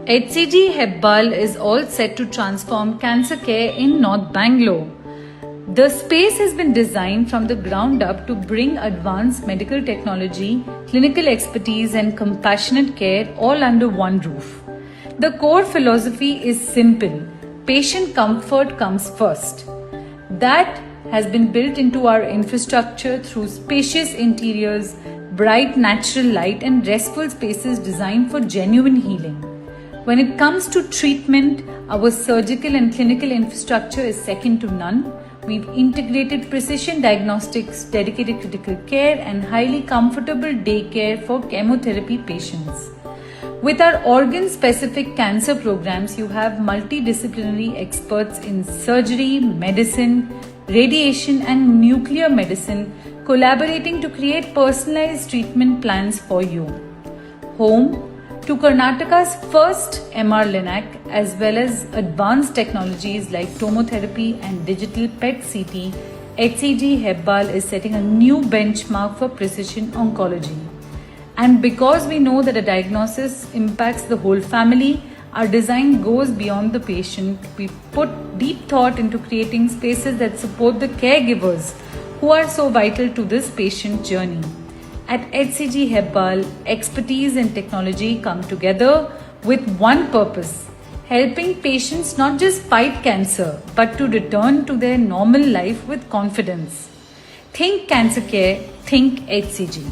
HCG Hebbal is all set to transform cancer care in North Bangalore. The space has been designed from the ground up to bring advanced medical technology, clinical expertise and compassionate care all under one roof. The core philosophy is simple: patient comfort comes first. That has been built into our infrastructure through spacious interiors, bright natural light and restful spaces designed for genuine healing. When it comes to treatment, our surgical and clinical infrastructure is second to none. We've integrated precision diagnostics, dedicated critical care and highly comfortable daycare for chemotherapy patients. With our organ-specific cancer programs, you have multidisciplinary experts in surgery, medicine, radiation and nuclear medicine collaborating to create personalized treatment plans for you. Home to Karnataka's first MR-Linac as well as advanced technologies like tomotherapy and digital PET-CT, HCG Hebbal is setting a new benchmark for precision oncology. And because we know that a diagnosis impacts the whole family, our design goes beyond the patient. We put deep thought into creating spaces that support the caregivers who are so vital to this patient journey. At HCG Hebbal, expertise and technology come together with one purpose: helping patients not just fight cancer, but to return to their normal life with confidence. Think cancer care, think HCG.